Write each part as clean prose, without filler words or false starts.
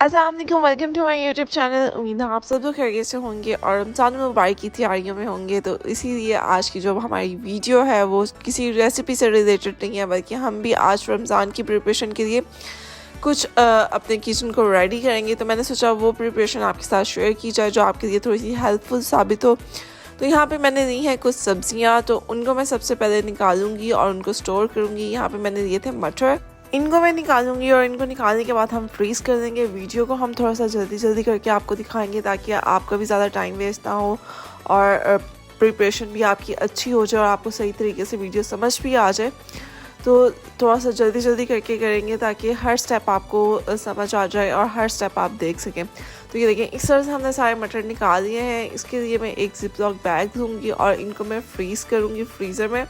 अस्सलाम वालेकुम, welcome to my YouTube channel. उम्मीद है आप सब लोग खैरियत से होंगे और रमज़ान मुबारक की तैयारियों में होंगे। तो इसीलिए आज की जो हमारी वीडियो है वो किसी रेसिपी से रिलेटेड नहीं है, बल्कि हम भी आज रमज़ान की प्रिपरेशन के लिए कुछ अपने किचन को रेडी करेंगे। तो मैंने सोचा वो प्रिपरेशन आपके साथ शेयर की जाए जो आपके लिए थोड़ी सी हेल्पफुल साबित हो। तो यहाँ पे मैंने ली हैं कुछ सब्जियाँ, तो उनको मैं सबसे पहले निकालूंगी और उनको स्टोर करूँगी। यहाँ पे मैंने लिए थे मटर, इनको मैं निकालूंगी और इनको निकालने के बाद हम फ्रीज़ कर देंगे। वीडियो को हम थोड़ा सा जल्दी करके आपको दिखाएंगे ताकि आपका भी ज़्यादा टाइम वेस्ट ना हो और प्रिपरेशन भी आपकी अच्छी हो जाए और आपको सही तरीके से वीडियो समझ भी आ जाए। तो थोड़ा सा जल्दी करके करेंगे ताकि हर स्टेप आपको समझ आ जाए और हर स्टेप आप देख सकें। तो ये देखें, इस तरह से हमने सारे मटर निकाल लिए हैं। इसके लिए मैं एक जिप-लॉक बैग लूँगी और इनको मैं फ्रीज़ करूँगी फ्रीज़र में।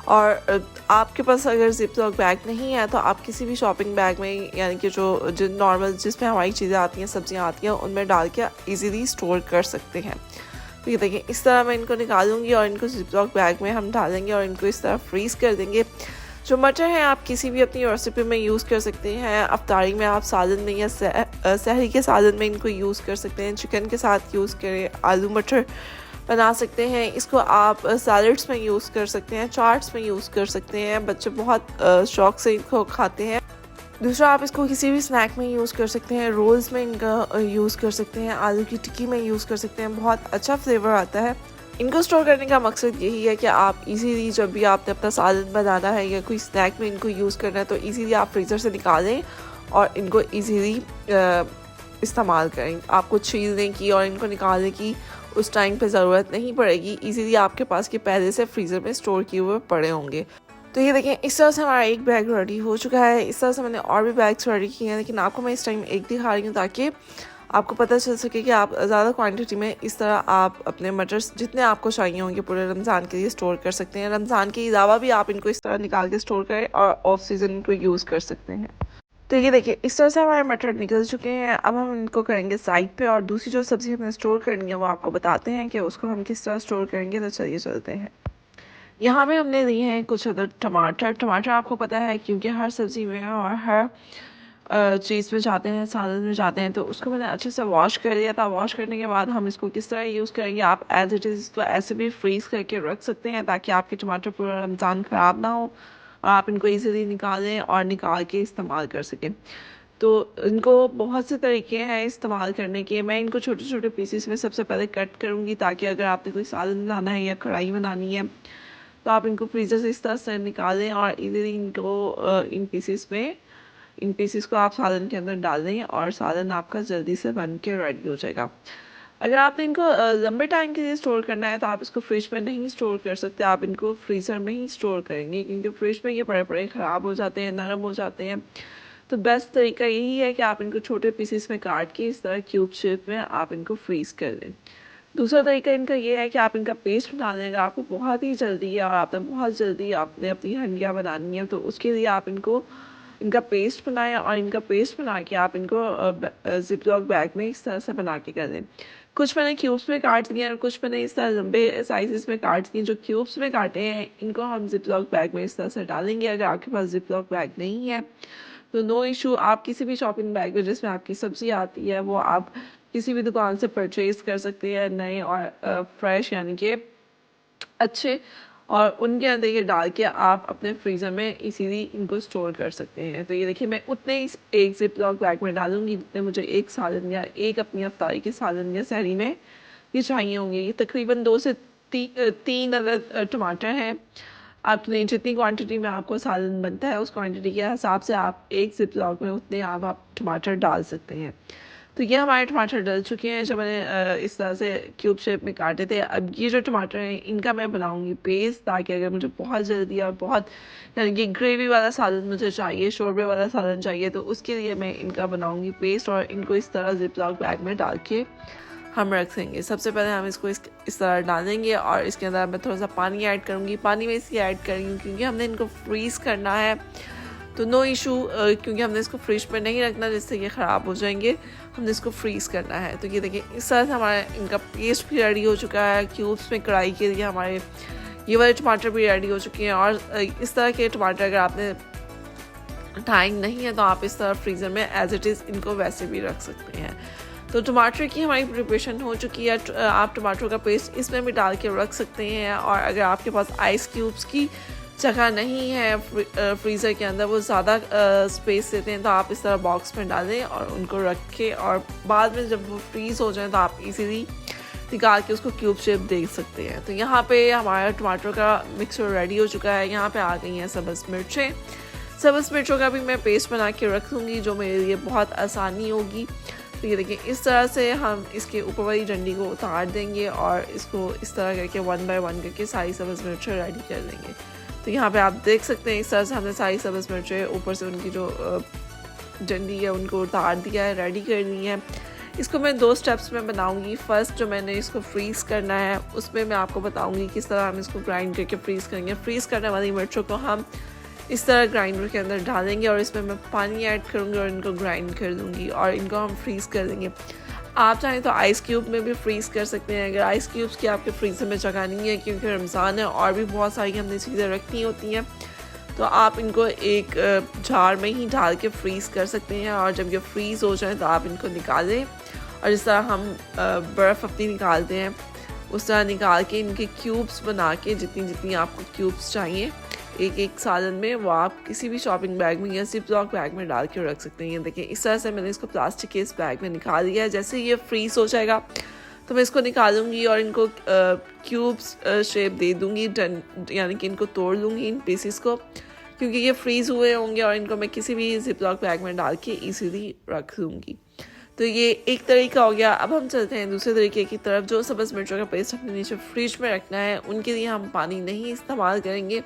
और आपके पास अगर जिप-लॉक बैग नहीं है तो आप किसी भी शॉपिंग बैग में, यानी कि जो नॉर्मल जिसमें हमारी चीज़ें आती हैं, सब्जियां आती हैं, उनमें डाल के इजीली स्टोर कर सकते हैं। तो ये देखिए, इस तरह मैं इनको निकालूंगी और इनको जिप-लॉक बैग में हम डालेंगे और इनको इस तरह फ्रीज़ कर देंगे। जो मटर हैं आप किसी भी अपनी रेसिपी में यूज़ कर सकते हैं। अफ्तारी में आप सालन में या सहरी के सालन में इनको यूज़ कर सकते हैं। चिकन के साथ यूज़ करें, आलू मटर बना सकते हैं। इसको आप सैलड्स में यूज़ कर सकते हैं, चाट्स में यूज़ कर सकते हैं। बच्चे बहुत शौक से इनको खाते हैं। दूसरा, आप इसको किसी भी स्नैक में यूज़ कर सकते हैं, रोल्स में इनका यूज़ कर सकते हैं, आलू की टिक्की में यूज़ कर सकते हैं। बहुत अच्छा फ्लेवर आता है। इनको स्टोर करने का मकसद यही है कि आप इजीली जब भी आपने अपना सालन बनाना है या कोई स्नैक में इनको यूज़ करना है तो इजीली आप फ्रीज़र से निकालें और इनको इजीली इस्तेमाल करें। आपको छीलने की और इनको निकालने की उस टाइम पे ज़रूरत नहीं पड़ेगी। इजीली आपके पास के पहले से फ्रीज़र में स्टोर किए हुए पड़े होंगे। तो ये देखें, इस तरह से हमारा एक बैग रेडी हो चुका है। इस तरह से मैंने और भी बैग्स रेडी किए हैं, लेकिन आपको मैं इस टाइम एक दिखा रही हूँ ताकि आपको पता चल सके कि आप ज़्यादा क्वांटिटी में इस तरह आप अपने मटर जितने आपको चाहिए होंगे पूरे रमज़ान के लिए स्टोर कर सकते हैं। रमज़ान के अलावा भी आप इनको इस तरह निकाल के स्टोर करें और ऑफ सीज़न इनको यूज़ कर सकते हैं। तो ये देखिए, इस तरह से हमारे मटर निकल चुके हैं। अब हम इनको करेंगे साइड पे और दूसरी जो सब्ज़ी हमें स्टोर करनी है वो आपको बताते हैं कि उसको हम किस तरह स्टोर करेंगे। तो चलिए चलते हैं। यहाँ पे हमने लिए हैं कुछ अदर टमाटर आपको पता है क्योंकि हर सब्ज़ी में और हर चीज़ में जाते हैं, सालन में जाते हैं। तो उसको मैंने अच्छे से वॉश कर लिया था। वॉश करने के बाद हम इसको किस तरह यूज़ करेंगे, आप एज इट इज़ तो ऐसे भी फ्रीज़ करके रख सकते हैं ताकि आपके टमाटर पूरा रमज़ान ख़राब ना हो और आप इनको ईज़िली निकालें और निकाल के इस्तेमाल कर सकें। तो इनको बहुत से तरीके हैं इस्तेमाल करने के। मैं इनको छोटे छोटे पीसेस में सबसे पहले कट करूँगी ताकि अगर आपने कोई सालन बनाना है या कढ़ाई बनानी है तो आप इनको फ्रीज़र से इस तरह से निकालें और इजीली इनको इन पीसेस को आप सालन के अंदर डाल दें और सालन आपका जल्दी से बन के रेडी हो जाएगा। अगर आपने इनको लंबे टाइम के लिए स्टोर करना है तो आप इसको फ्रिज में नहीं स्टोर कर सकते, आप इनको फ्रीज़र में ही स्टोर करेंगे क्योंकि फ्रिज में ये बड़े ख़राब हो जाते हैं, नरम हो जाते हैं। तो बेस्ट तरीका यही है कि आप इनको छोटे पीसेस में काट के इस तरह क्यूब शेप में आप इनको फ्रीज़ कर दें। दूसरा तरीका इनका ये है कि आप इनका पेस्ट बना लेंगे। आपको बहुत ही जल्दी है और आपने अपनी हंडिया बनानी है, तो उसके लिए आप इनका पेस्ट बनाएं और इनका पेस्ट बना के आप इनको जिप-लॉक बैग में इस तरह से बना के कर दें। कुछ मैंने क्यूब्स में काट दिए और कुछ मैंने इस तरह लंबे साइज़ेस में काट दिए। जो क्यूब्स में काटे हैं इनको हम जिप-लॉक बैग में इस तरह से डालेंगे। अगर आपके पास जिप-लॉक बैग नहीं है तो नो इशू, आप किसी भी शॉपिंग बैग में जिसमें आपकी सब्ज़ी आती है वो आप किसी भी दुकान से परचेज़ कर सकते हैं, नए और फ्रेश यानी कि अच्छे, और उनके अंदर ये डाल के आप अपने फ्रीज़र में इजीली इनको स्टोर कर सकते हैं। तो ये देखिए, मैं उतने ही एक जिप-लॉक बैग में डालूँगी जितने मुझे एक सालन या एक अपनी अफ्तारी के सालन या सहरी में ये चाहिए होंगे। ये तकरीबन 2 से 3 अदद टमाटर हैं। आपने जितनी क्वांटिटी में आपको सालन बनता है उस क्वांटिटी के हिसाब से आप एक जिप-लॉक में उतने आप टमाटर डाल सकते हैं। तो ये हमारे टमाटर डल चुके हैं जो मैंने इस तरह से क्यूब शेप में काटे थे। अब ये जो टमाटर हैं इनका मैं बनाऊंगी पेस्ट, ताकि अगर मुझे बहुत जल्दी और बहुत यानी कि ग्रेवी वाला सालन मुझे चाहिए, शोरबे वाला सालन चाहिए, तो उसके लिए मैं इनका बनाऊंगी पेस्ट और इनको इस तरह जिप-लॉक बैग में डाल के हम रख देंगे। सबसे पहले हम इसको इस तरह डालेंगे और इसके अंदर मैं थोड़ा सा पानी ऐड करूँगी। पानी में इसलिए ऐड कर रही हूँ क्योंकि हमने इनको फ्रीज़ करना है, तो नो इशू, क्योंकि हमने इसको फ्रिज में नहीं रखना जिससे ये ख़राब हो जाएंगे, हमने इसको फ्रीज़ करना है। तो ये देखिए, इस तरह से हमारा इनका पेस्ट भी रेडी हो चुका है। क्यूब्स में कढ़ाई के लिए हमारे ये वाले टमाटर भी रेडी हो चुके हैं। और इस तरह के टमाटर अगर आपने टाइम नहीं है तो आप इस तरह फ्रीज़र में एज इट इज़ इनको वैसे भी रख सकते हैं। तो टमाटर की हमारी प्रिपरेशन हो चुकी है। आप टमाटर का पेस्ट इसमें भी डाल के रख सकते हैं, और अगर आपके पास आइस क्यूब्स की जगह नहीं है फ्रीज़र के अंदर, वो ज़्यादा स्पेस देते हैं, तो आप इस तरह बॉक्स में डालें और उनको रखें, और बाद में जब वो फ्रीज़ हो जाए तो आप इजीली निकाल के उसको क्यूब शेप दे सकते हैं। तो यहाँ पे हमारा टमाटर का मिक्सचर रेडी हो चुका है। यहाँ पे आ गई हैं सब्ज़ मिर्चें। सब्ज़ मिर्चों का भी मैं पेस्ट बना के रख दूँगी, जो मेरे लिए बहुत आसानी होगी। तो ये देखिए, इस तरह से हम इसके ऊपर वाली डंडी को उतार देंगे और इसको इस तरह करके 1 बाय 1 करके सारी सब्ज़ मिर्चें रेडी कर देंगे। तो यहाँ पे आप देख सकते हैं इस तरह से हमने सारी सब्ज़ मिर्चें ऊपर से उनकी जो डंडी है उनको उतार दिया है, रेडी कर दी है। इसको मैं 2 स्टेप्स में बनाऊंगी। फर्स्ट जो मैंने इसको फ्रीज़ करना है उसमें मैं आपको बताऊंगी किस तरह हम इसको ग्राइंड करके फ्रीज़ करेंगे। फ्रीज़ करने वाली मिर्चों को हम इस तरह ग्राइंडर के अंदर डालेंगे और इसमें मैं पानी ऐड करूँगी और इनको ग्राइंड कर दूँगी और इनको हम फ्रीज़ कर देंगे। आप चाहें तो आइस क्यूब में भी फ्रीज़ कर सकते हैं, अगर आइस क्यूब्स की आपके फ्रीज़र में जगह नहीं है, क्योंकि रमज़ान है और भी बहुत सारी हमने चीज़ें रखनी होती हैं, तो आप इनको एक जार में ही डाल के फ्रीज़ कर सकते हैं। और जब ये फ्रीज़ हो जाए तो आप इनको निकालें, और जिस तरह हम बर्फ़ अपनी निकालते हैं उस तरह निकाल के इनके क्यूब्स बना के, जितनी जितनी आपको क्यूब्स चाहिए एक सालन में, वो आप किसी भी शॉपिंग बैग में या जिप-लॉक बैग में डाल के रख सकते हैं। ये देखिए, इस तरह से मैंने इसको प्लास्टिक के इस बैग में निकाल दिया है। जैसे ये फ्रीज़ हो जाएगा तो मैं इसको निकालूंगी और इनको क्यूब्स शेप दे दूँगी, यानी कि इनको तोड़ लूँगी इन पीसेस को, क्योंकि ये फ्रीज़ हुए होंगे और इनको मैं किसी भी जिप-लॉक बैग में डाल के ईजीली रख दूँगी। तो ये एक तरीका हो गया। अब हम चलते हैं दूसरे तरीके की तरफ। जो सब्ज़ मिर्चों का पेस्ट अपने नीचे फ्रिज में रखना है, उनके लिए हम पानी नहीं इस्तेमाल करेंगे।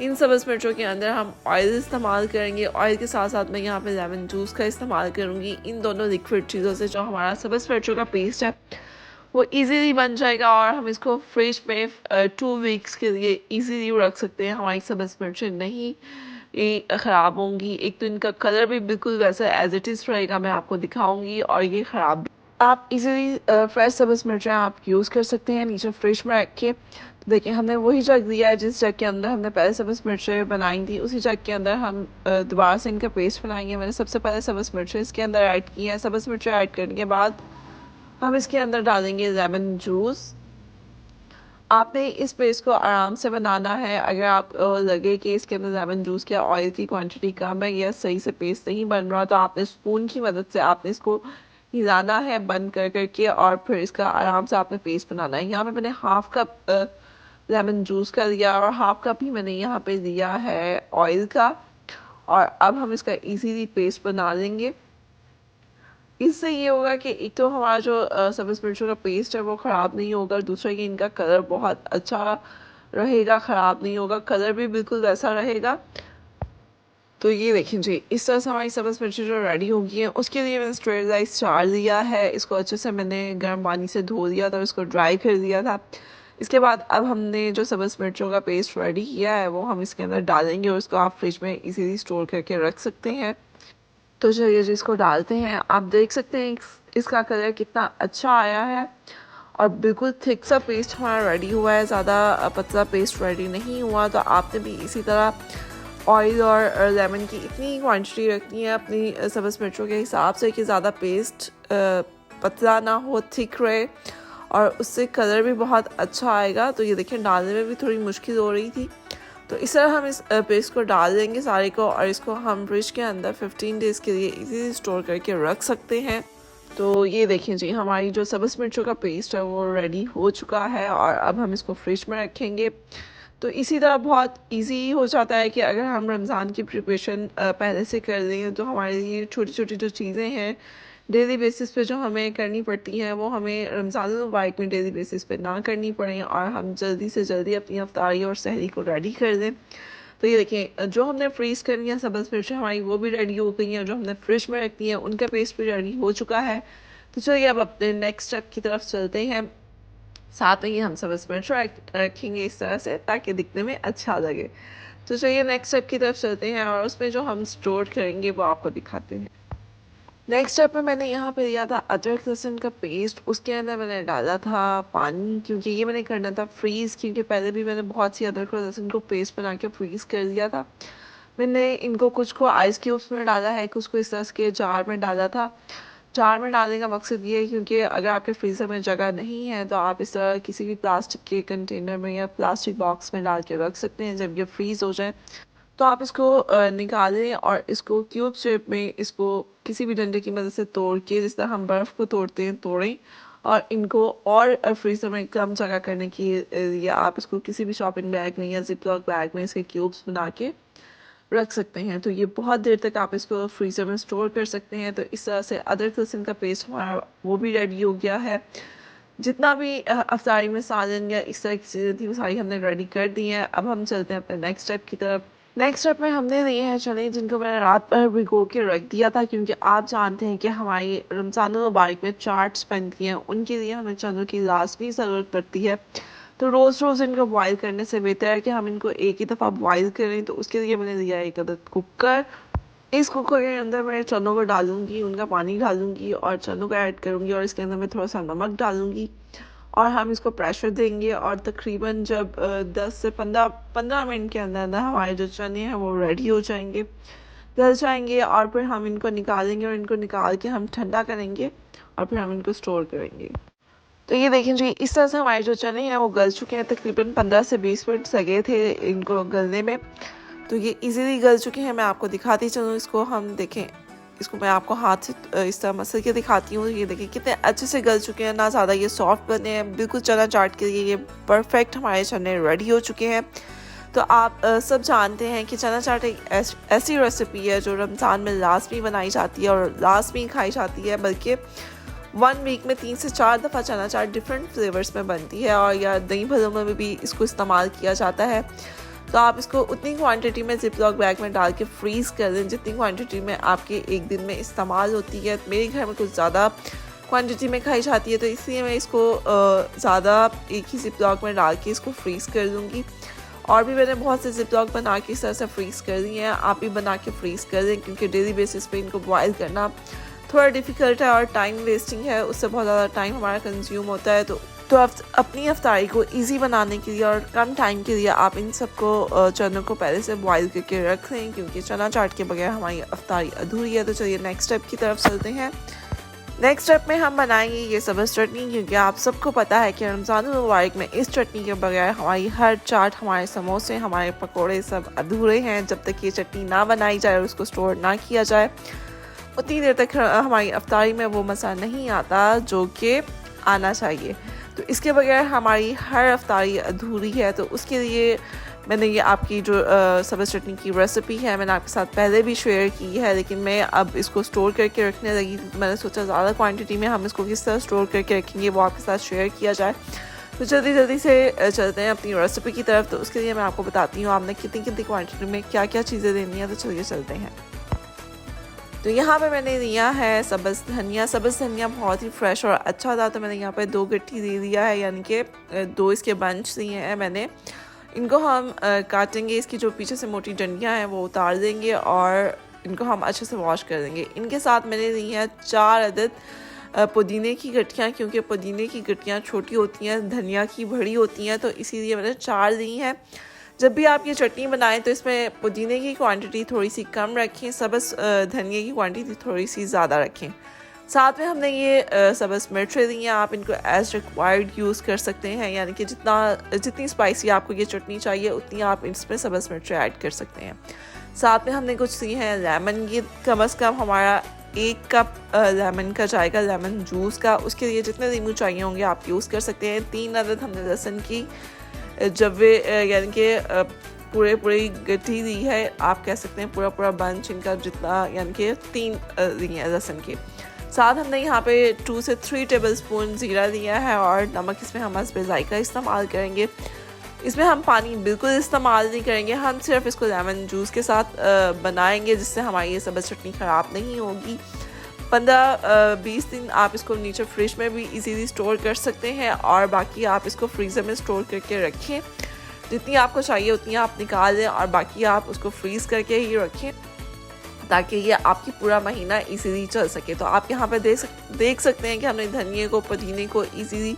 इन सब्ज़ मिर्चों के अंदर हम ऑयल इस्तेमाल करेंगे। ऑयल के साथ साथ मैं यहाँ पे लेमन जूस का इस्तेमाल करूँगी। इन दोनों लिक्विड चीज़ों से जो हमारा सब्ज़ मिर्चों का पेस्ट है वो इजीली बन जाएगा, और हम इसको फ्रिज में 2 वीक्स के लिए इजीली रख सकते हैं। हमारी सब्ज़ मिर्चें नहीं ख़राब होंगी। एक तो इनका कलर भी बिल्कुल वैसा एज इट इज़ रहेगा, मैं आपको दिखाऊंगी, और ये ख़राब आप इजीली फ्रेश सब्ज़ मिर्चें आप यूज़ कर सकते हैं नीचे फ्रिज में रख के। तो देखिए, हमने वही जग दिया है जिस जग के अंदर हमने पहले सब्ज़ मिर्चें बनाई थी, उसी जग के अंदर हम दोबारा से इनका पेस्ट बनाएंगे। मैंने सबसे पहले सब्ज़ मिर्चें इसके अंदर ऐड की है। सब्ज़ मिर्चें ऐड करने के बाद हम इसके अंदर डालेंगे लेमन जूस। आपने इस पेस्ट को आराम से बनाना है। अगर आप लगे कि इसके अंदर लेमन जूस के ऑयल की क्वांटिटी कम है या सही से पेस्ट नहीं बन रहा, तो आपने स्पून की मदद से आपने इसको हिलाना है बंद कर करके, और फिर इसका आराम से आपने पेस्ट बनाना है। यहाँ पे मैंने हाफ कप लेमन जूस का लिया और हाफ कप ही मैंने यहाँ पे लिया है ऑयल का, और अब हम इसका इजीली पेस्ट बना लेंगे। इससे ये होगा कि एक तो हमारा जो सब्ज़ मिर्चों का पेस्ट है वो ख़राब नहीं होगा, दूसरा कि इनका कलर बहुत अच्छा रहेगा, ख़राब नहीं होगा, कलर भी बिल्कुल वैसा रहेगा। तो ये देखें जी, इस तरह से हमारी सब्ज़ मिर्ची जो रेडी हो गई है, उसके लिए मैंने स्टेरलाइज चार लिया है। इसको अच्छे से मैंने गर्म पानी से धो दिया था, इसको ड्राई कर दिया था। इसके बाद अब हमने जो सब्ज़ मिर्चों का पेस्ट रेडी किया है वो हम इसके अंदर डालेंगे, और इसको आप फ्रिज में इजीली स्टोर करके रख सकते हैं। तो चलिए जी, इसको डालते हैं। आप देख सकते हैं इसका कलर कितना अच्छा आया है, और बिल्कुल थिक सा पेस्ट हमारा रेडी हुआ है, ज़्यादा पतला पेस्ट रेडी नहीं हुआ। तो आपने भी इसी तरह ऑयल और लेमन की इतनी क्वांटिटी रखनी है अपनी सब्ज़ मिर्चों के हिसाब से कि ज़्यादा पेस्ट पतला ना हो, थिक रहे, और उससे कलर भी बहुत अच्छा आएगा। तो ये देखें, डालने में भी थोड़ी मुश्किल हो रही थी। तो इस तरह हम इस पेस्ट को डाल देंगे सारे को, और इसको हम फ्रिज के अंदर 15 डेज़ के लिए इजीली स्टोर करके रख सकते हैं। तो ये देखें जी, हमारी जो सब्ज़ मिर्चों का पेस्ट है वो रेडी हो चुका है, और अब हम इसको फ्रिज में रखेंगे। तो इसी तरह बहुत इजी हो जाता है कि अगर हम रमज़ान की प्रिपरेशन पहले से कर लें, तो हमारे लिए छोटी छोटी जो चीज़ें हैं डेली बेसिस पे जो हमें करनी पड़ती हैं, वो हमें रमज़ान मुबारक में डेली बेसिस पे ना करनी पड़े, और हम जल्दी से जल्दी अपनी अफ्तारी और सहरी को रेडी कर दें। तो ये देखें, जो हमने फ्रीज़ करनी है सब्ज़ मिर्चें हमारी वो भी रेडी हो गई हैं, जो हमने फ्रिज में रखनी है उनका पेस्ट भी रेडी हो चुका है। तो चलिए अब अपने नेक्स्ट स्टेप की तरफ चलते हैं। साथ में ही हम सब्ज़ मिर्च रखेंगे इस तरह से, ताकि दिखने में अच्छा लगे। तो चलिए नेक्स्ट स्टेप की तरफ चलते हैं, और उसमें जो हम स्टोर करेंगे वो आपको दिखाते हैं। नेक्स्ट स्टेप में मैंने यहाँ पे लिया था अदरक लहसुन का पेस्ट, उसके अंदर मैंने डाला था पानी, क्योंकि ये मैंने करना था फ्रीज़, क्योंकि पहले भी मैंने बहुत सी अदरक और लहसुन को पेस्ट बना के फ्रीज़ कर दिया था। मैंने इनको कुछ को आइस क्यूब्स में डाला है, कुछ को इस तरह के जार में डाला था। जार में डालने का मकसद ये है क्योंकि अगर आपके फ्रीज़र में जगह नहीं है तो आप इस तरह किसी भी प्लास्टिक के कंटेनर में या प्लास्टिक बॉक्स में डाल के रख सकते हैं। जब ये फ्रीज़ हो जाए तो आप इसको निकालें और इसको क्यूब शेप में इसको किसी भी डंडे की मदद से तोड़ के, जिस तरह हम बर्फ़ को तोड़ते हैं, तोड़ें। और इनको और फ्रीज़र में कम जगह करने की लिए आप इसको किसी भी शॉपिंग बैग में या जिप लॉक बैग में इसके क्यूब्स बना के रख सकते हैं। तो ये बहुत देर तक आप इसको फ्रीज़र में स्टोर कर सकते हैं। तो इस तरह से अदरक लहसुन का पेस्ट हमारा वो भी रेडी हो गया है। जितना भी अफ्तारी में सालन या इस तरह की चीज़ें थी वो सारी हमने रेडी कर दी हैं। अब हम चलते हैं अपने नेक्स्ट स्टेप की तरफ। नेक्स्ट स्टेप में हमने लिए हैं चने, जिनको मैंने रात भर भिगो के रख दिया था क्योंकि आप जानते हैं कि हमारी रमज़ान मुबारक में चाट्स बनती हैं, उनके लिए हमें चनों की लाजमी ज़रूरत पड़ती है। तो रोज़ रोज़ इनको बॉईल करने से बेहतर है कि हम इनको एक ही दफ़ा बॉईल करें। तो उसके लिए मैंने लिया एक अदद कुकर। इस कुकर के अंदर मैं चनों को डालूंगी, उनका पानी डालूंगी और चनों को ऐड करूंगी और इसके अंदर मैं थोड़ा सा नमक डालूंगी और हम इसको प्रेशर देंगे। और तकरीबन जब 10 से 15 मिनट के अंदर अंदर हमारे जो चने हैं वो रेडी हो जाएंगे, गल जाएंगे। और फिर हम इनको निकालेंगे और इनको निकाल के हम ठंडा करेंगे और फिर हम इनको स्टोर करेंगे। तो ये देखें जी, इस तरह से हमारे जो चने हैं वो गल चुके हैं। तकरीबन 15 से 20 मिनट लगे थे इनको गलने में। तो ये इजीली गल चुके हैं। मैं आपको दिखाती चलूँ इसको, हम देखें इसको मैं आपको हाथ से इस तरह मसल के दिखाती हूँ। ये देखें कितने अच्छे से गल चुके हैं, ना ज़्यादा ये सॉफ्ट बने हैं, बिल्कुल चना चाट के लिए ये परफेक्ट हमारे चने रेडी हो चुके हैं। तो आप सब जानते हैं कि चना चाट एक ऐसी रेसिपी है जो रमज़ान में लाजमी बनाई जाती है और लाजमी खाई जाती है। बल्कि 1 वीक में 3 से 4 दफ़ा चना चाट डिफरेंट फ्लेवर्स में बनती है और या दही भल्लों में भी इसको इस्तेमाल किया जाता है। तो आप इसको उतनी क्वांटिटी में जिप लॉक बैग में डाल के फ्रीज़ कर दें जितनी क्वांटिटी में आपके एक दिन में इस्तेमाल होती है। मेरे घर में कुछ ज़्यादा क्वांटिटी में खाई जाती है, तो इसलिए मैं इसको ज़्यादा एक ही जिप लॉक में डाल के इसको फ्रीज़ कर दूँगी। और भी मैंने बहुत से जिप लॉक बना के इस तरह से फ्रीज़ कर दिए हैं। आप भी बना के फ्रीज़ कर दें क्योंकि डेली बेसिस पे इनको बॉयल करना थोड़ा डिफ़िकल्ट है और टाइम वेस्टिंग है, उससे बहुत ज़्यादा टाइम हमारा कंज्यूम होता है। तो अपनी अफ्तारी को इजी बनाने के लिए और कम टाइम के लिए आप इन सबको चनों को पहले से बॉईल करके रख लें क्योंकि चना चाट के बगैर हमारी अफ्तारी अधूरी है। तो चलिए नेक्स्ट स्टेप की तरफ चलते हैं। नेक्स्ट स्टेप में हम बनाएंगे ये सब्ज़ चटनी, क्योंकि आप सबको पता है कि रमज़ान मुबारक में इस चटनी के बगैर हमारी हर चाट, हमारे समोसे, हमारे पकोड़े सब अधूरे हैं। जब तक ये चटनी ना बनाई जाए और उसको स्टोर ना किया जाए उतनी देर तक हमारी अफ्तारी में वो मज़ा नहीं आता जो कि आना चाहिए। तो इसके बगैर हमारी हर अफ्तारी अधूरी है। तो उसके लिए मैंने ये आपकी जो सब्ज़ चटनी की रेसिपी है मैंने आपके साथ पहले भी शेयर की है, लेकिन मैं अब इसको स्टोर करके रखने लगी। मैंने सोचा ज़्यादा क्वांटिटी में हम इसको किस तरह स्टोर करके रखेंगे वो आपके साथ शेयर किया जाए। तो जल्दी से चलते हैं अपनी रेसिपी की तरफ। तो उसके लिए मैं आपको बताती हूँ आपने कितनी कितनी क्वान्टिटी में क्या क्या चीज़ें देनी है। तो चलिए चलते हैं। तो यहाँ पे मैंने लिया है सब्ज़ धनिया। सब्ज़ धनिया बहुत ही फ्रेश और अच्छा था, तो मैंने यहाँ पे 2 गट्ठी ले लिया है, यानी कि 2 इसके बंच लिए हैं मैंने। इनको हम काटेंगे, इसकी जो पीछे से मोटी डंडियाँ हैं वो उतार देंगे और इनको हम अच्छे से वॉश कर देंगे। इनके साथ मैंने ली हैं 4 अदद पुदीने की गट्ठियाँ, क्योंकि पुदीने की गट्ठियाँ छोटी होती हैं, धनिया की बड़ी होती हैं, तो इसीलिए मैंने 4 ली हैं। जब भी आप ये चटनी बनाएं तो इसमें पुदीने की क्वांटिटी थोड़ी सी कम रखें, सब्ज़ धनिया की क्वांटिटी थोड़ी सी ज़्यादा रखें। साथ में हमने ये सब्ज़ मिर्चें दी हैं, आप इनको एज रिक्वायर्ड यूज़ कर सकते हैं, यानी कि जितनी स्पाइसी आपको ये चटनी चाहिए उतनी आप इसमें सब्ज़ मिर्चें ऐड कर सकते हैं। साथ में हमने कुछ दी हैं लेमन, ये कम अज़ कम हमारा 1 कप लेमन का जाएगा, लेमन जूस का। उसके लिए जितने नींबू चाहिए होंगे आप यूज़ कर सकते हैं। 3 अदद हमने लहसुन की जब्वे, यानी कि पूरी गट्ठी दी है, आप कह सकते हैं पूरा बंच इनका जितना, यानी कि 3 दी है लहसुन के। साथ हमने यहाँ पे 2 से 3 टेबलस्पून ज़ीरा दिया है और नमक इसमें हम हस्बे ज़ायका इस्तेमाल करेंगे। इसमें हम पानी बिल्कुल इस्तेमाल नहीं करेंगे, हम सिर्फ इसको लेमन जूस के साथ बनाएंगे, जिससे हमारी ये सब्ज़ चटनी ख़राब नहीं होगी। 15-20 दिन आप इसको नीचे फ्रिज में भी इजीली स्टोर कर सकते हैं और बाकी आप इसको फ्रीज़र में स्टोर करके रखें। जितनी आपको चाहिए उतनी आप निकाल दें और बाकी आप उसको फ्रीज़ करके ही रखें ताकि ये आपकी पूरा महीना इजीली चल सके। तो आप यहाँ पे देख सकते हैं कि हमने धनिए को, पुदीने को इजीली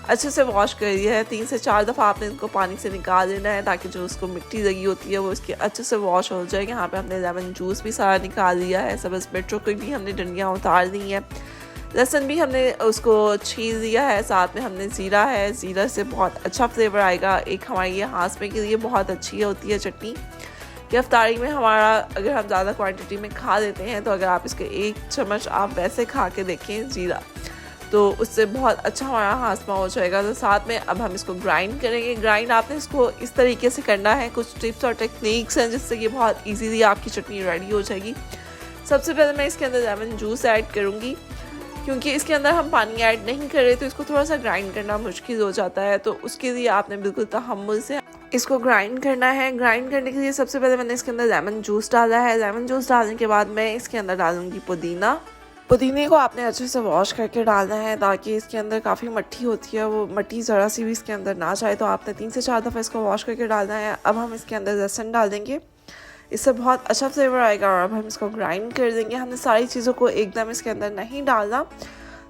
अच्छे से वॉश कर दिया है। 3 से 4 दफ़ा आपने इनको पानी से निकाल लेना है ताकि जो उसको मिट्टी लगी होती है वो इसकी अच्छे से वॉश हो जाए। यहाँ पे हमने लेमन जूस भी सारा निकाल दिया है, सब्ज़ मिर्चों की भी हमने डंडियाँ उतार दी हैं, लहसुन भी हमने उसको छील दिया है, साथ में हमने ज़ीरा है, ज़ीरा से बहुत अच्छा फ्लेवर आएगा। एक हमारी ये हाजमे के लिए बहुत अच्छी होती है चटनी कि अफ्तारी में हमारा अगर हम ज़्यादा क्वांटिटी में खा लेते हैं तो अगर आप इसके 1 चम्मच आप वैसे खा के देखें ज़ीरा, तो उससे बहुत अच्छा हमारा हाजमा हो जाएगा। तो साथ में अब हम इसको ग्राइंड करेंगे। ग्राइंड आपने इसको इस तरीके से करना है, कुछ टिप्स और टेक्निक्स हैं जिससे कि बहुत ईजीली आपकी चटनी रेडी हो जाएगी। सबसे पहले मैं इसके अंदर लेमन जूस ऐड करूँगी, क्योंकि इसके अंदर हम पानी ऐड नहीं कर रहे तो इसको थोड़ा सा ग्राइंड करना मुश्किल हो जाता है, तो उसके लिए आपने बिल्कुल तहम्मुल से इसको ग्राइंड करना है। ग्राइंड करने के लिए सबसे पहले मैंने इसके अंदर लेमन जूस डाला है। लेमन जूस डालने के बाद मैं इसके अंदर डालूंगी पुदीना। पुदीने को आपने अच्छे से वॉश करके डालना है ताकि इसके अंदर काफ़ी मट्टी होती है, वो मट्टी ज़रा सी भी इसके अंदर ना जाए, तो आपने 3 से 4 दफ़ा इसको वॉश करके डालना है। अब हम इसके अंदर लहसुन डाल देंगे, इससे बहुत अच्छा फ्लेवर आएगा। और अब हम इसको ग्राइंड कर देंगे। हमने सारी चीज़ों को एकदम इसके अंदर नहीं डालना,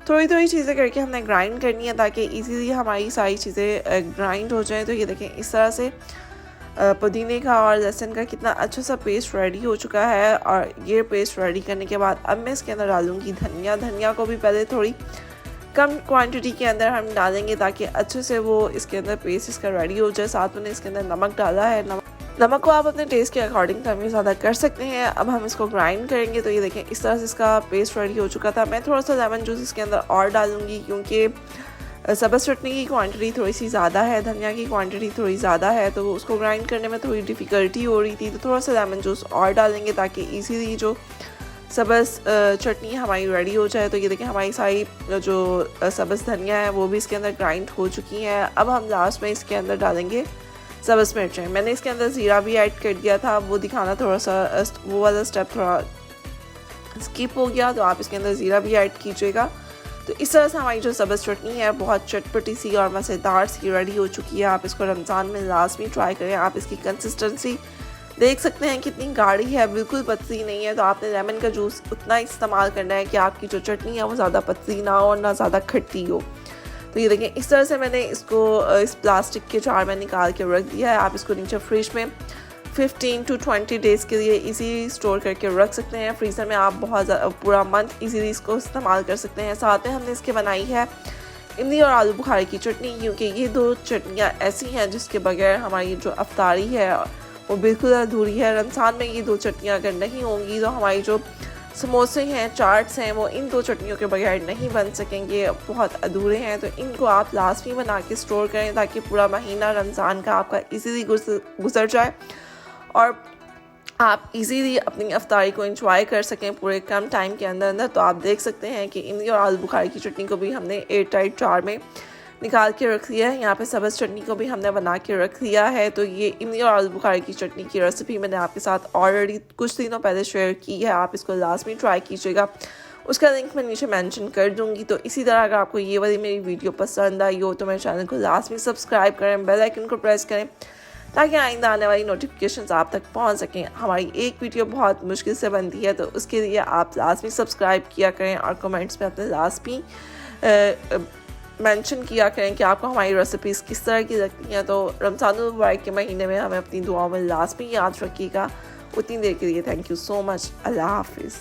थोड़ी थोड़ी चीज़ें करके हमने ग्राइंड करनी है ताकि इजीली हमारी सारी चीज़ें ग्राइंड हो जाएं। तो ये देखें इस तरह से पुदीने का और लहसुन का कितना अच्छा सा पेस्ट रेडी हो चुका है। और ये पेस्ट रेडी करने के बाद अब मैं इसके अंदर डालूंगी धनिया। धनिया को भी पहले थोड़ी कम क्वांटिटी के अंदर हम डालेंगे ताकि अच्छे से वो इसके अंदर पेस्ट इसका रेडी हो जाए। साथ में इसके अंदर नमक डाला है, नमक को आप अपने टेस्ट के अकॉर्डिंग कम या ज़्यादा कर सकते हैं। अब हम इसको ग्राइंड करेंगे। तो ये देखें इस तरह से इसका पेस्ट रेडी हो चुका था। मैं थोड़ा सा लेमन जूस इसके अंदर और डालूंगी क्योंकि सब्ज़ चटनी की क्वांटिटी थोड़ी सी ज़्यादा है, धनिया की क्वांटिटी थोड़ी ज़्यादा है, तो उसको ग्राइंड करने में थोड़ी डिफ़िकल्टी हो रही थी। तो थोड़ा सा लेमन जूस और डालेंगे ताकि ईजीली जो सब्ज़ चटनी हमारी रेडी हो जाए। तो ये देखें हमारी सारी जो सब्ज़ धनिया है वो भी इसके अंदर ग्राइंड हो चुकी हैं। अब हम लास्ट में इसके अंदर डालेंगे सब्ज़ मिर्चें। मैंने इसके अंदर ज़ीरा भी ऐड कर दिया था, वो दिखाना थोड़ा सा वो वाला स्टेप थोड़ा स्किप हो गया, तो आप इसके अंदर ज़ीरा भी ऐड कीजिएगा। तो इस तरह से हमारी जो सब्ज़ चटनी है बहुत चटपटी सी और मज़ेदार सी रेडी हो चुकी है। आप इसको रमज़ान में लाजमी ट्राई करें। आप इसकी कंसिस्टेंसी देख सकते हैं कितनी गाढ़ी है, बिल्कुल पतली नहीं है। तो आपने लेमन का जूस उतना इस्तेमाल करना है कि आपकी जो चटनी है वो ज़्यादा पतली ना हो और ना ज़्यादा खट्टी हो। तो ये देखें इस तरह से मैंने इसको इस प्लास्टिक के जार में निकाल के रख दिया है। आप इसको नीचे फ्रिज में 15 to 20 डेज़ के लिए इजीली स्टोर करके रख सकते हैं। फ्रीज़र में आप बहुत पूरा मंथ इजीली इसको इस्तेमाल कर सकते हैं। साथ में हमने इसके बनाई है इमली और आलू बुखारे की चटनी, क्योंकि ये 2 चटनियाँ ऐसी हैं जिसके बगैर हमारी जो अफ्तारी है वो बिल्कुल अधूरी है। रमज़ान में ये 2 चटनियाँ अगर नहीं होंगी तो हमारी जो समोसे हैं, चाट्स हैं, वो इन 2 चटनियों के बगैर नहीं बन सकेंगे, बहुत अधूरे हैं। तो इनको आप लाजमी बना के स्टोर करें ताकि पूरा महीना रमज़ान का आपका इजीली गुजर जाए और आप इजीली अपनी अफ्तारी को एंजॉय कर सकें पूरे कम टाइम के अंदर। तो आप देख सकते हैं कि इमली और आलू बुखारे की चटनी को भी हमने एयर टाइट जार में निकाल के रख लिया है। यहाँ पे सब्ज़ चटनी को भी हमने बना के रख लिया है। तो ये इमली और आलू बुखारे की चटनी की रेसिपी मैंने आपके साथ ऑलरेडी कुछ दिनों पहले शेयर की है। आप इसको लाजमी ट्राई कीजिएगा, उसका लिंक मैं नीचे मेंशन कर दूँगी। तो इसी तरह अगर आपको ये वाली मेरी वीडियो पसंद आई हो तो मेरे चैनल को लाजमी सब्सक्राइब करें, बेल आइकन को प्रेस करें ताकि आइंदा आने वाली नोटिफिकेशंस आप तक पहुंच सकें। हमारी एक वीडियो बहुत मुश्किल से बनती है, तो उसके लिए आप लाजमी सब्सक्राइब किया करें और कमेंट्स में अपने लाजमी मेंशन किया करें कि आपको हमारी रेसिपीज़ किस तरह की लगती हैं। तो रमज़ान मुबारक के महीने में हमें अपनी दुआओं में लाजमी याद रखिएगा। उतनी देर के लिए थैंक यू सो मच। अल्लाह हाफिज़।